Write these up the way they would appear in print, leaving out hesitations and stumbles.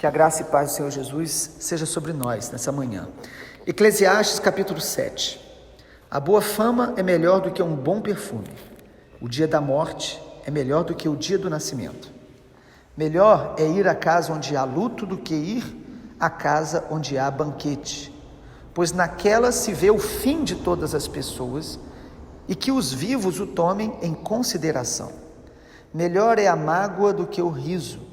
Que a graça e paz do Senhor Jesus seja sobre nós nessa manhã. Eclesiastes capítulo 7. A boa fama é melhor do que um bom perfume. O dia da morte é melhor do que o dia do nascimento. Melhor é ir à casa onde há luto do que ir à casa onde há banquete, pois naquela se vê o fim de todas as pessoas e que os vivos o tomem em consideração. Melhor é a mágoa do que o riso,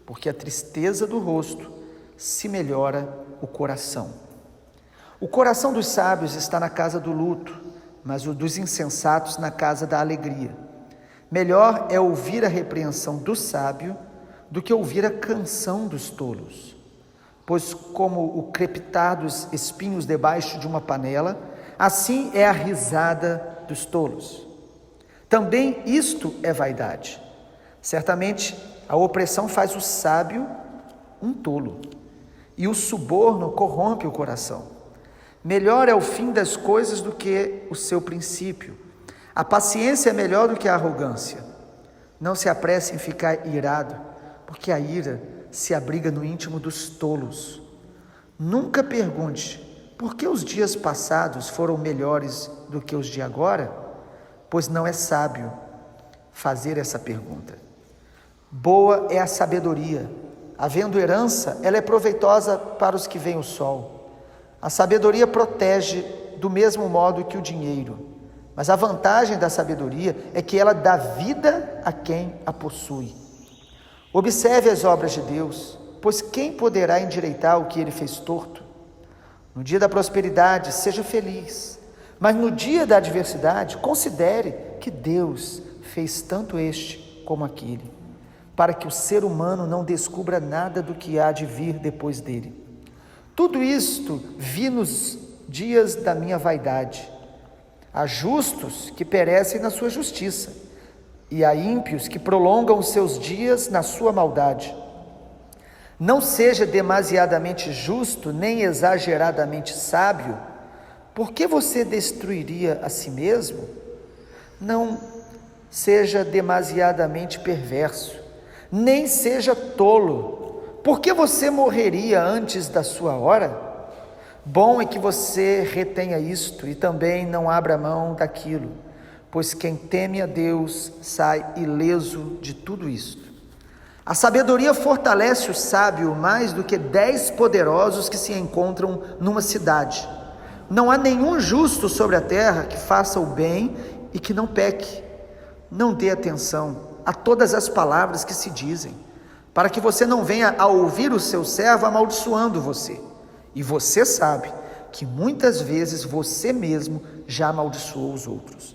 porque a tristeza do rosto se melhora o coração. O coração dos sábios está na casa do luto, mas o dos insensatos na casa da alegria. Melhor é ouvir a repreensão do sábio do que ouvir a canção dos tolos. Pois como o crepitar dos espinhos debaixo de uma panela, assim é a risada dos tolos. Também isto é vaidade. Certamente a opressão faz o sábio um tolo, e o suborno corrompe o coração. Melhor é o fim das coisas do que o seu princípio. A paciência é melhor do que a arrogância. Não se apresse em ficar irado, porque a ira se abriga no íntimo dos tolos. Nunca pergunte, por que os dias passados foram melhores do que os de agora? Pois não é sábio fazer essa pergunta. Boa é a sabedoria. Havendo herança, ela é proveitosa para os que veem o sol. A sabedoria protege do mesmo modo que o dinheiro, mas a vantagem da sabedoria é que ela dá vida a quem a possui. Observe as obras de Deus, pois quem poderá endireitar o que ele fez torto? No dia da prosperidade, seja feliz, mas no dia da adversidade, considere que Deus fez tanto este como aquele, para que o ser humano não descubra nada do que há de vir depois dele. Tudo isto vi nos dias da minha vaidade. Há justos que perecem na sua justiça, e há ímpios que prolongam os seus dias na sua maldade. Não seja demasiadamente justo, nem exageradamente sábio. Por que você destruiria a si mesmo? Não seja demasiadamente perverso, nem seja tolo. Por que você morreria antes da sua hora? Bom é que você retenha isto e também não abra mão daquilo, pois quem teme a Deus sai ileso de tudo isto. A sabedoria fortalece o sábio mais do que 10 poderosos que se encontram numa cidade. Não há nenhum justo sobre a terra que faça o bem e que não peque. Não dê atenção a todas as palavras que se dizem, para que você não venha a ouvir o seu servo amaldiçoando você. E você sabe que muitas vezes você mesmo já amaldiçoou os outros.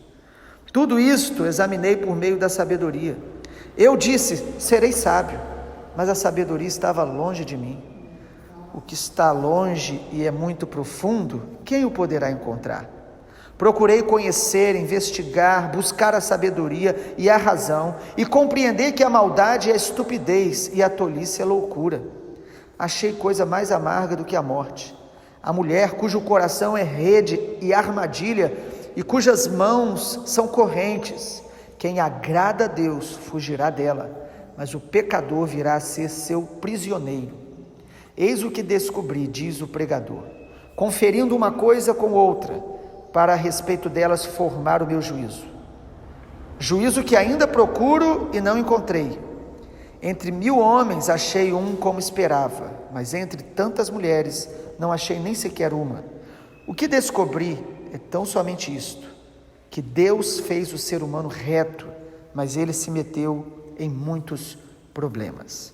Tudo isto examinei por meio da sabedoria. Eu disse, serei sábio, mas a sabedoria estava longe de mim. O que está longe e é muito profundo, quem o poderá encontrar? Procurei conhecer, investigar, buscar a sabedoria e a razão, e compreender que a maldade é a estupidez e a tolice é loucura. Achei coisa mais amarga do que a morte, a mulher cujo coração é rede e armadilha, e cujas mãos são correntes. Quem agrada a Deus fugirá dela, mas o pecador virá a ser seu prisioneiro. Eis o que descobri, diz o pregador, conferindo uma coisa com outra, para a respeito delas formar o meu juízo. Juízo que ainda procuro e não encontrei. Entre 1000 homens achei um como esperava, mas entre tantas mulheres não achei nem sequer uma. O que descobri é tão somente isto, que Deus fez o ser humano reto, mas ele se meteu em muitos problemas.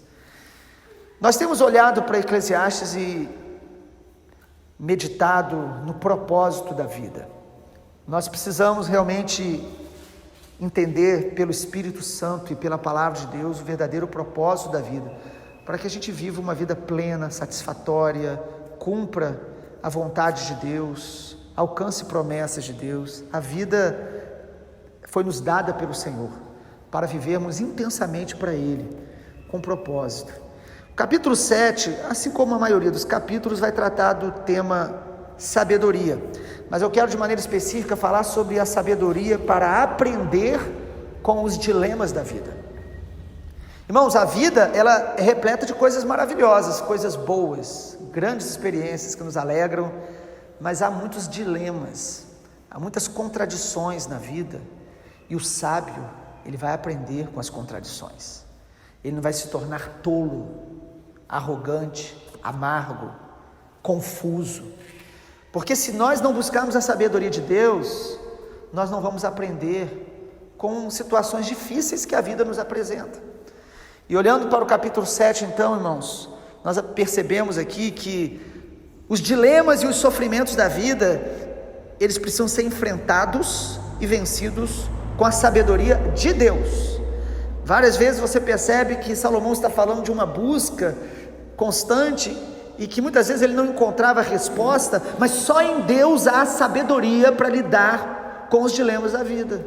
Nós temos olhado para Eclesiastes e meditado no propósito da vida. Nós precisamos realmente entender pelo Espírito Santo e pela palavra de Deus o verdadeiro propósito da vida, para que a gente viva uma vida plena, satisfatória, cumpra a vontade de Deus, alcance promessas de Deus. A vida foi nos dada pelo Senhor para vivermos intensamente para Ele, com propósito. O capítulo 7, assim como a maioria dos capítulos, vai tratar do tema sabedoria, mas eu quero de maneira específica falar sobre a sabedoria para aprender com os dilemas da vida. Irmãos, a vida, ela é repleta de coisas maravilhosas, coisas boas, grandes experiências que nos alegram, mas há muitos dilemas, há muitas contradições na vida, e o sábio, ele vai aprender com as contradições. Ele não vai se tornar tolo, arrogante, amargo, confuso, porque se nós não buscarmos a sabedoria de Deus, nós não vamos aprender com situações difíceis que a vida nos apresenta. E olhando para o capítulo 7, então, irmãos, nós percebemos aqui que os dilemas e os sofrimentos da vida, eles precisam ser enfrentados e vencidos com a sabedoria de Deus. Várias vezes você percebe que Salomão está falando de uma busca constante e que muitas vezes ele não encontrava resposta, mas só em Deus há sabedoria para lidar com os dilemas da vida,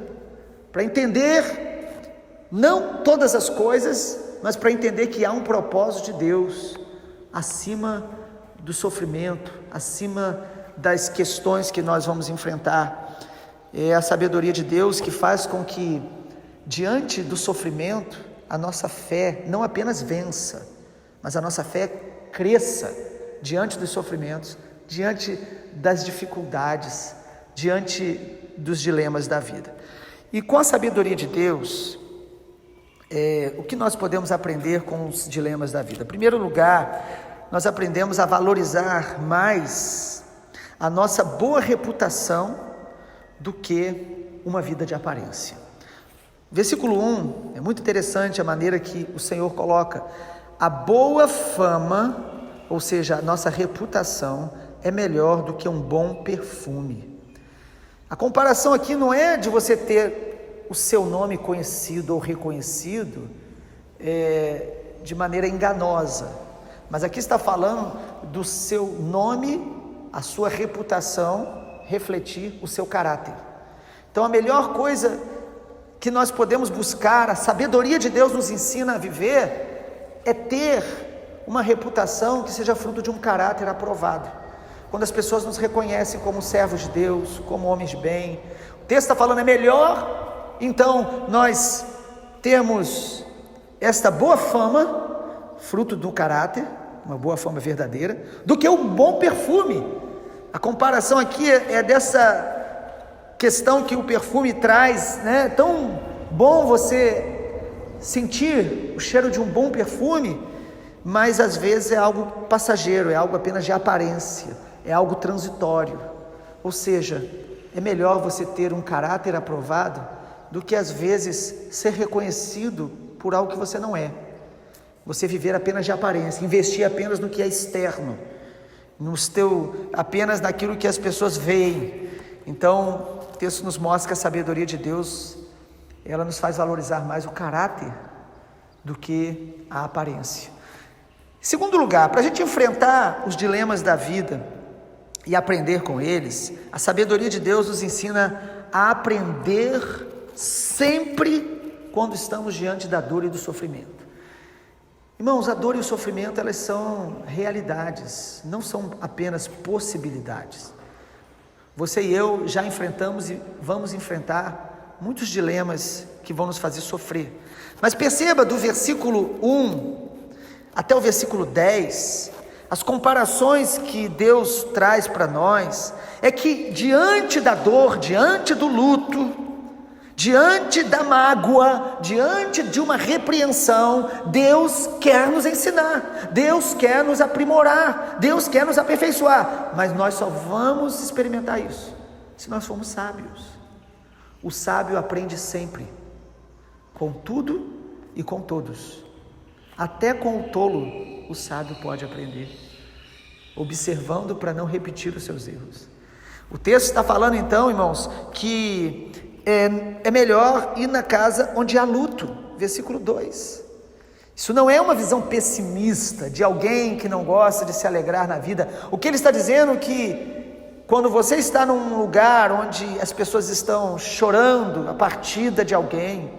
para entender não todas as coisas, mas para entender que há um propósito de Deus acima do sofrimento, acima das questões que nós vamos enfrentar. É a sabedoria de Deus que faz com que, diante do sofrimento, a nossa fé não apenas vença, mas a nossa fé cresça diante dos sofrimentos, diante das dificuldades, diante dos dilemas da vida. E com a sabedoria de Deus, o que nós podemos aprender com os dilemas da vida? Em primeiro lugar, nós aprendemos a valorizar mais a nossa boa reputação do que uma vida de aparência. Versículo 1, é muito interessante a maneira que o Senhor coloca: a boa fama, ou seja, a nossa reputação, é melhor do que um bom perfume. A comparação aqui não é de você ter o seu nome conhecido ou reconhecido de maneira enganosa, mas aqui está falando do seu nome, a sua reputação refletir o seu caráter. Então a melhor coisa que nós podemos buscar, a sabedoria de Deus nos ensina a viver, é ter uma reputação que seja fruto de um caráter aprovado. Quando as pessoas nos reconhecem como servos de Deus, como homens de bem, o texto está falando, é melhor então nós temos esta boa fama, fruto do caráter, uma boa fama verdadeira, do que um bom perfume. A comparação aqui é dessa questão que o perfume traz, né? Tão bom você sentir o cheiro de um bom perfume, mas às vezes é algo passageiro, é algo apenas de aparência, é algo transitório. Ou seja, é melhor você ter um caráter aprovado do que às vezes ser reconhecido por algo que você não é. Você viver apenas de aparência, investir apenas no que é externo, apenas naquilo que as pessoas veem. Então, o texto nos mostra que a sabedoria de Deus, ela nos faz valorizar mais o caráter do que a aparência. Em segundo lugar, para a gente enfrentar os dilemas da vida e aprender com eles, a sabedoria de Deus nos ensina a aprender sempre quando estamos diante da dor e do sofrimento. Irmãos, a dor e o sofrimento, elas são realidades, não são apenas possibilidades. Você e eu já enfrentamos e vamos enfrentar muitos dilemas que vão nos fazer sofrer. Mas perceba, do versículo 1 até o versículo 10, as comparações que Deus traz para nós, é que diante da dor, diante do luto, diante da mágoa, diante de uma repreensão, Deus quer nos ensinar, Deus quer nos aprimorar, Deus quer nos aperfeiçoar, mas nós só vamos experimentar isso se nós formos sábios. O sábio aprende sempre, com tudo e com todos, até com o tolo o sábio pode aprender, observando para não repetir os seus erros. O texto está falando então, irmãos, que é melhor ir na casa onde há luto, versículo 2. Isso não é uma visão pessimista de alguém que não gosta de se alegrar na vida. O que ele está dizendo é que quando você está num lugar onde as pessoas estão chorando a partida de alguém,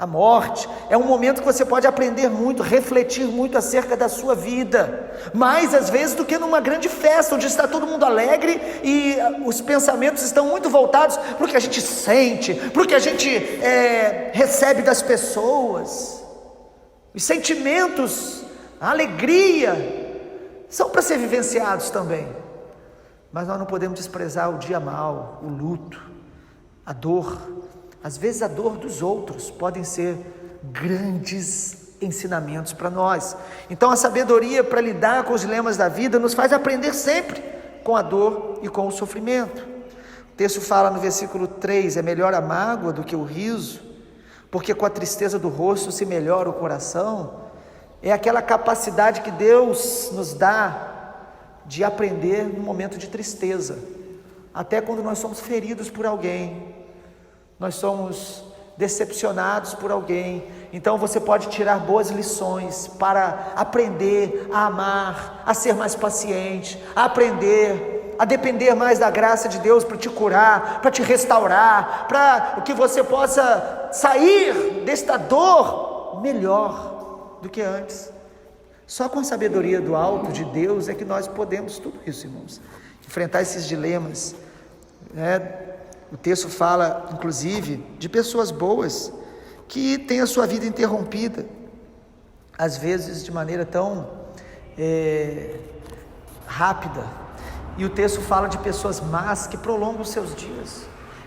a morte, é um momento que você pode aprender muito, refletir muito acerca da sua vida, mais às vezes do que numa grande festa, onde está todo mundo alegre e os pensamentos estão muito voltados para o que a gente sente, para o que a gente recebe das pessoas. Os sentimentos, a alegria, são para ser vivenciados também. Mas nós não podemos desprezar o dia mau, o luto, a dor. Às vezes a dor dos outros podem ser grandes ensinamentos para nós. Então a sabedoria para lidar com os dilemas da vida nos faz aprender sempre com a dor e com o sofrimento. O texto fala no versículo 3, é melhor a mágoa do que o riso, porque com a tristeza do rosto se melhora o coração. É aquela capacidade que Deus nos dá de aprender no momento de tristeza, até quando nós somos feridos por alguém, nós somos decepcionados por alguém. Então você pode tirar boas lições para aprender a amar, a ser mais paciente, a aprender a depender mais da graça de Deus para te curar, para te restaurar, para que você possa sair desta dor melhor do que antes. Só com a sabedoria do alto de Deus é que nós podemos tudo isso, irmãos, enfrentar esses dilemas, O texto fala, inclusive, de pessoas boas que têm a sua vida interrompida, às vezes de maneira tão rápida. E o texto fala de pessoas más que prolongam os seus dias.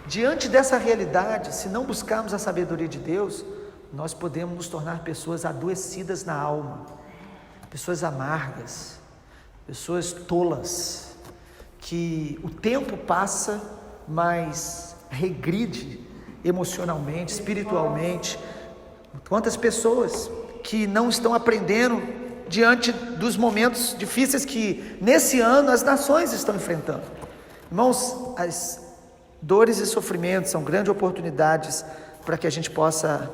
Diante dessa realidade, se não buscarmos a sabedoria de Deus, nós podemos nos tornar pessoas adoecidas na alma, pessoas amargas, pessoas tolas, que o tempo passa, mas regride emocionalmente, espiritualmente. Quantas pessoas que não estão aprendendo diante dos momentos difíceis que nesse ano as nações estão enfrentando. Irmãos, as dores e sofrimentos são grandes oportunidades para que a gente possa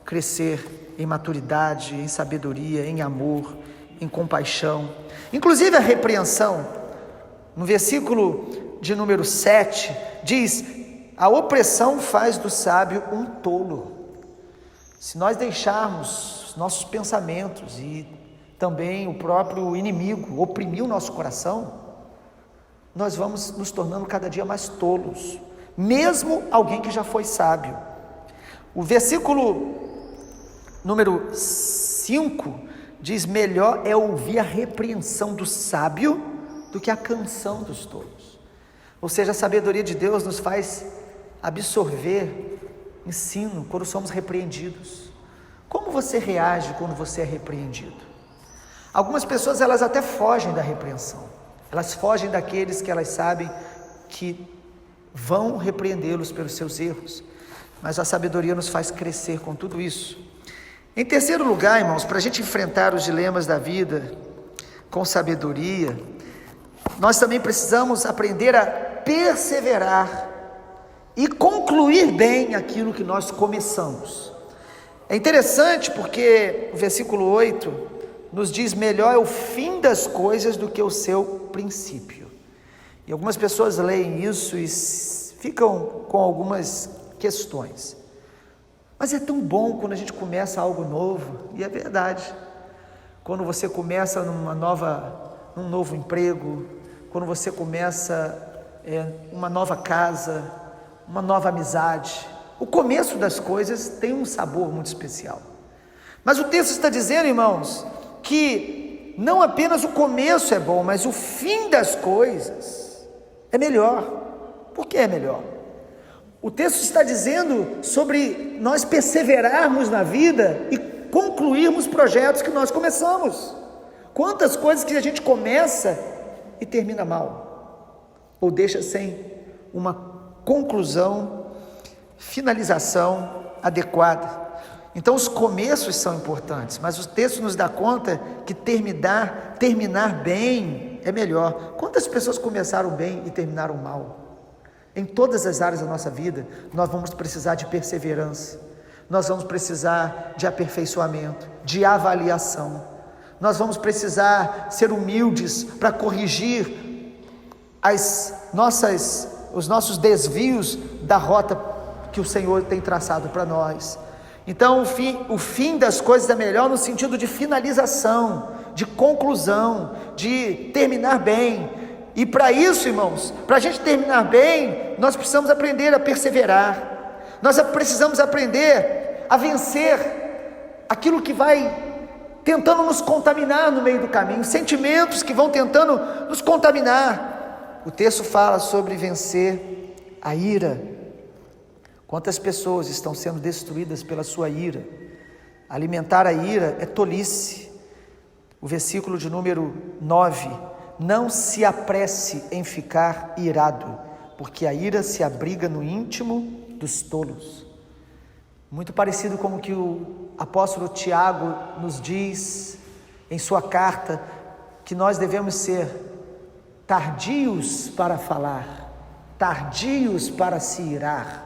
crescer em maturidade, em sabedoria, em amor, em compaixão. Inclusive a repreensão, no versículo de número 7, diz: a opressão faz do sábio um tolo. Se nós deixarmos nossos pensamentos e também o próprio inimigo oprimir o nosso coração, nós vamos nos tornando cada dia mais tolos, mesmo alguém que já foi sábio. O versículo número 5 diz: melhor é ouvir a repreensão do sábio do que a canção dos tolos. Ou seja, a sabedoria de Deus nos faz absorver ensino quando somos repreendidos. Como você reage quando você é repreendido? Algumas pessoas, elas até fogem da repreensão, elas fogem daqueles que elas sabem que vão repreendê-los pelos seus erros, mas a sabedoria nos faz crescer com tudo isso. Em terceiro lugar, irmãos, para a gente enfrentar os dilemas da vida com sabedoria, nós também precisamos aprender a perseverar e concluir bem aquilo que nós começamos. É interessante porque o versículo 8 nos diz: melhor é o fim das coisas do que o seu princípio. E algumas pessoas leem isso e ficam com algumas questões. Mas é tão bom quando a gente começa algo novo, e é verdade. Quando você começa num novo emprego, quando você começa uma nova casa, uma nova amizade, o começo das coisas tem um sabor muito especial. Mas o texto está dizendo, irmãos, que não apenas o começo é bom, mas o fim das coisas é melhor. Por que é melhor? O texto está dizendo sobre nós perseverarmos na vida e concluirmos projetos que nós começamos. Quantas coisas que a gente começa e termina mal, ou deixa sem uma conclusão, finalização adequada. Então os começos são importantes, mas o texto nos dá conta que terminar bem é melhor. Quantas pessoas começaram bem e terminaram mal? Em todas as áreas da nossa vida, nós vamos precisar de perseverança, nós vamos precisar de aperfeiçoamento, de avaliação, nós vamos precisar ser humildes para corrigir os nossos desvios da rota que o Senhor tem traçado para nós. Então o fim das coisas é melhor no sentido de finalização, de conclusão, de terminar bem. E para isso, irmãos, para a gente terminar bem, nós precisamos aprender a perseverar, nós precisamos aprender a vencer aquilo que vai tentando nos contaminar no meio do caminho, sentimentos que vão tentando nos contaminar. O texto fala sobre vencer a ira. Quantas pessoas estão sendo destruídas pela sua ira? Alimentar a ira é tolice. O versículo de número 9: não se apresse em ficar irado, porque a ira se abriga no íntimo dos tolos. Muito parecido com o que o apóstolo Tiago nos diz em sua carta, que nós devemos ser tardios para falar, tardios para se irar,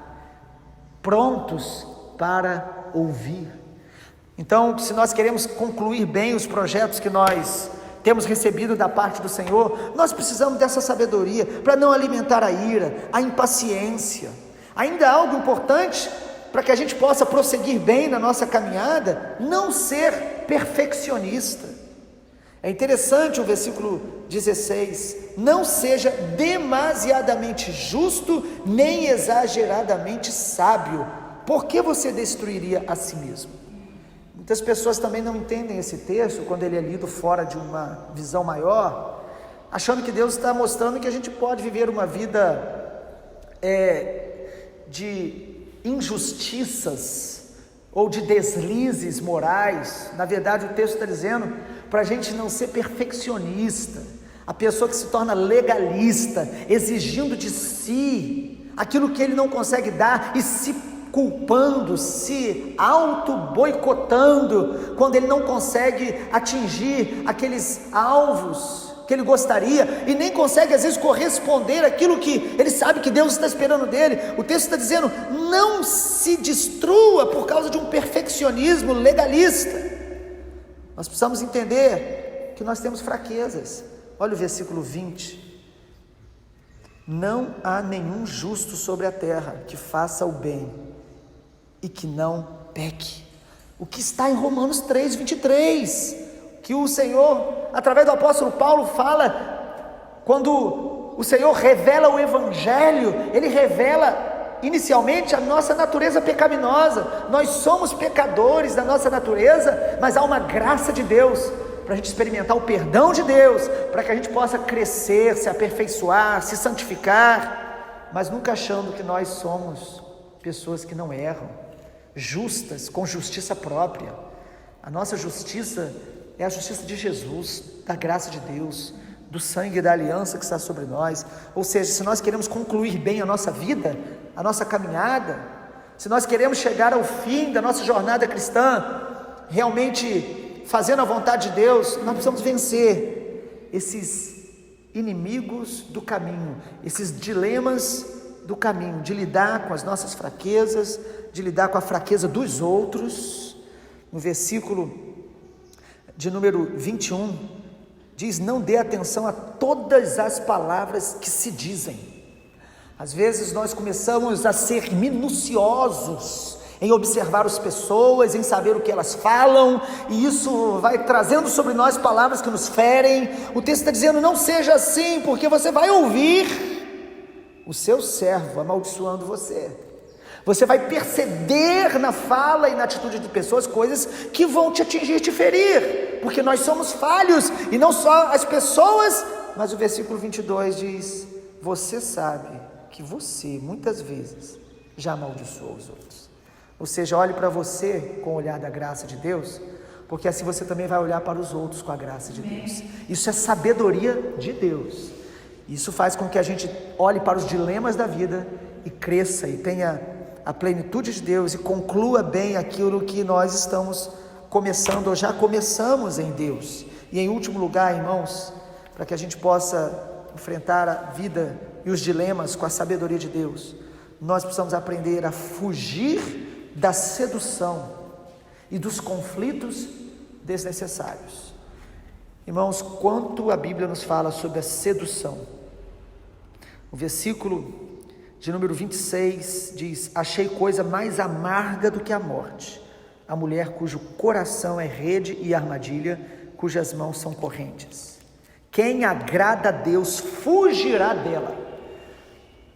prontos para ouvir. Então, se nós queremos concluir bem os projetos que nós temos recebido da parte do Senhor, nós precisamos dessa sabedoria para não alimentar a ira, a impaciência. Ainda há algo importante para que a gente possa prosseguir bem na nossa caminhada: não ser perfeccionista. É interessante o versículo 16: não seja demasiadamente justo, nem exageradamente sábio, porque você destruiria a si mesmo. Muitas pessoas também não entendem esse texto quando ele é lido fora de uma visão maior, achando que Deus está mostrando que a gente pode viver uma vida de injustiças ou de deslizes morais. Na verdade, o texto está dizendo para a gente não ser perfeccionista, a pessoa que se torna legalista, exigindo de si aquilo que ele não consegue dar e se culpando, se auto-boicotando quando ele não consegue atingir aqueles alvos que ele gostaria e nem consegue às vezes corresponder àquilo que ele sabe que Deus está esperando dele. O texto está dizendo: não se destrua por causa de um perfeccionismo legalista. Nós precisamos entender que nós temos fraquezas. Olha o versículo 20: não há nenhum justo sobre a terra que faça o bem e que não peque. O que está em Romanos 3:23, que o Senhor, através do apóstolo Paulo, fala, quando o Senhor revela o Evangelho, Ele revela inicialmente a nossa natureza pecaminosa. Nós somos pecadores da nossa natureza, mas há uma graça de Deus para a gente experimentar o perdão de Deus, para que a gente possa crescer, se aperfeiçoar, se santificar, mas nunca achando que nós somos pessoas que não erram, justas, com justiça própria. A nossa justiça é a justiça de Jesus, da graça de Deus, do sangue da aliança que está sobre nós. Ou seja, se nós queremos concluir bem a nossa vida, a nossa caminhada, se nós queremos chegar ao fim da nossa jornada cristã, realmente fazendo a vontade de Deus, nós precisamos vencer esses inimigos do caminho, esses dilemas do caminho, de lidar com as nossas fraquezas, de lidar com a fraqueza dos outros. No versículo de número 21, diz: não dê atenção a todas as palavras que se dizem. Às vezes nós começamos a ser minuciosos em observar as pessoas, em saber o que elas falam, e isso vai trazendo sobre nós palavras que nos ferem. O texto está dizendo: não seja assim, porque você vai ouvir o seu servo amaldiçoando você. Você vai perceber na fala e na atitude de pessoas coisas que vão te atingir, te ferir, porque nós somos falhos, e não só as pessoas, mas o versículo 22 diz: você sabe que você muitas vezes já amaldiçoou os outros. Ou seja, olhe para você com o olhar da graça de Deus, porque assim você também vai olhar para os outros com a graça de Deus. Isso é sabedoria de Deus. Isso faz com que a gente olhe para os dilemas da vida e cresça e tenha a plenitude de Deus e conclua bem aquilo que nós estamos começando ou já começamos em Deus. E em último lugar, irmãos, para que a gente possa enfrentar a vida e os dilemas com a sabedoria de Deus, nós precisamos aprender a fugir da sedução e dos conflitos desnecessários. Irmãos, quanto a Bíblia nos fala sobre a sedução. O versículo de número 26 diz: achei coisa mais amarga do que a morte, a mulher cujo coração é rede e armadilha, cujas mãos são correntes. Quem agrada a Deus fugirá dela.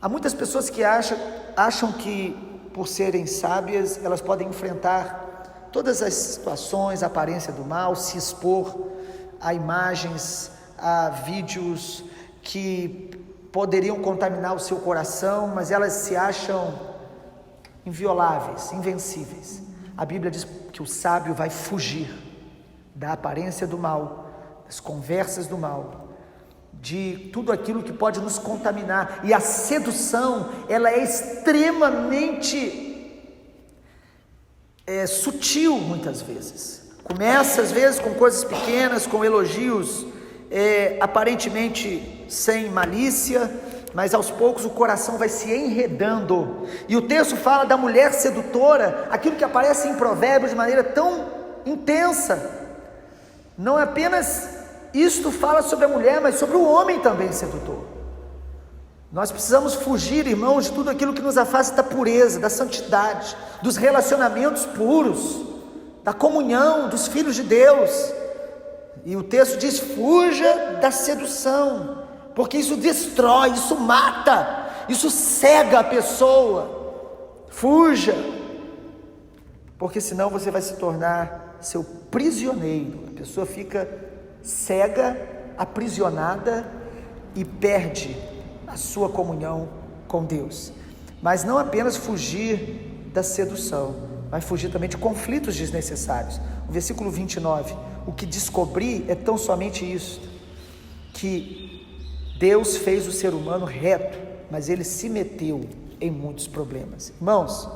Há muitas pessoas que acham que, por serem sábias, elas podem enfrentar todas as situações, a aparência do mal, se expor a imagens, a vídeos que poderiam contaminar o seu coração, mas elas se acham invioláveis, invencíveis. A Bíblia diz que o sábio vai fugir da aparência do mal, das conversas do mal, de tudo aquilo que pode nos contaminar. E a sedução, ela é extremamente sutil muitas vezes. Começa às vezes com coisas pequenas, com elogios aparentemente sem malícia, mas aos poucos o coração vai se enredando. E o texto fala da mulher sedutora, aquilo que aparece em Provérbios de maneira tão intensa. Não apenas isto fala sobre a mulher, mas sobre o homem também sedutor. Nós precisamos fugir, irmãos, de tudo aquilo que nos afasta da pureza, da santidade, dos relacionamentos puros, da comunhão dos filhos de Deus. E o texto diz: fuja da sedução, porque isso destrói, isso mata, isso cega a pessoa. Fuja, porque senão você vai se tornar seu prisioneiro. A pessoa fica cega, aprisionada e perde a sua comunhão com Deus. Mas não apenas fugir da sedução, mas fugir também de conflitos desnecessários. O versículo 29, o que descobri é tão somente isso, que Deus fez o ser humano reto, mas ele se meteu em muitos problemas. Irmãos,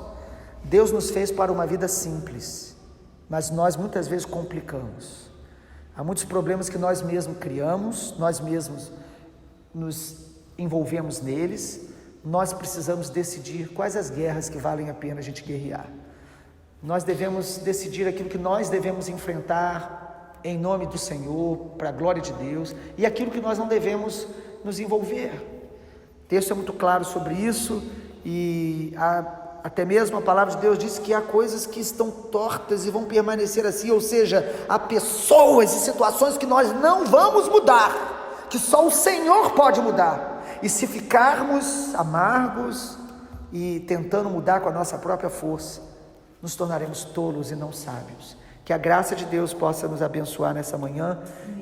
Deus nos fez para uma vida simples, mas nós muitas vezes complicamos. Há muitos problemas que nós mesmos criamos, nós mesmos nos envolvemos neles. Nós precisamos decidir quais as guerras que valem a pena a gente guerrear. Nós devemos decidir aquilo que nós devemos enfrentar em nome do Senhor, para a glória de Deus, e aquilo que nós não devemos nos envolver. O texto é muito claro sobre isso, e até mesmo a palavra de Deus diz que há coisas que estão tortas e vão permanecer assim, ou seja, há pessoas e situações que nós não vamos mudar, que só o Senhor pode mudar. E se ficarmos amargos e tentando mudar com a nossa própria força, nos tornaremos tolos e não sábios. Que a graça de Deus possa nos abençoar nessa manhã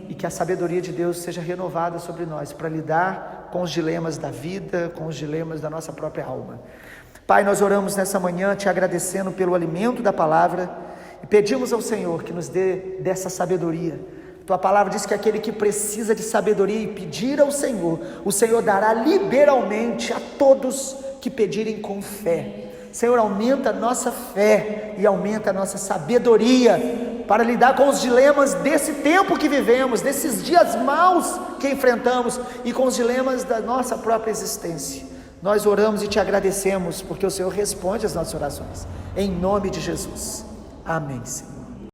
e que a sabedoria de Deus seja renovada sobre nós para lidar com os dilemas da vida, com os dilemas da nossa própria alma. Pai, nós oramos nessa manhã te agradecendo pelo alimento da palavra e pedimos ao Senhor que nos dê dessa sabedoria. Tua palavra diz que aquele que precisa de sabedoria e pedir ao Senhor, o Senhor dará liberalmente a todos que pedirem com fé. Senhor, aumenta a nossa fé e aumenta a nossa sabedoria para lidar com os dilemas desse tempo que vivemos, desses dias maus que enfrentamos e com os dilemas da nossa própria existência. Nós oramos e te agradecemos porque o Senhor responde às nossas orações. Em nome de Jesus. Amém, Senhor.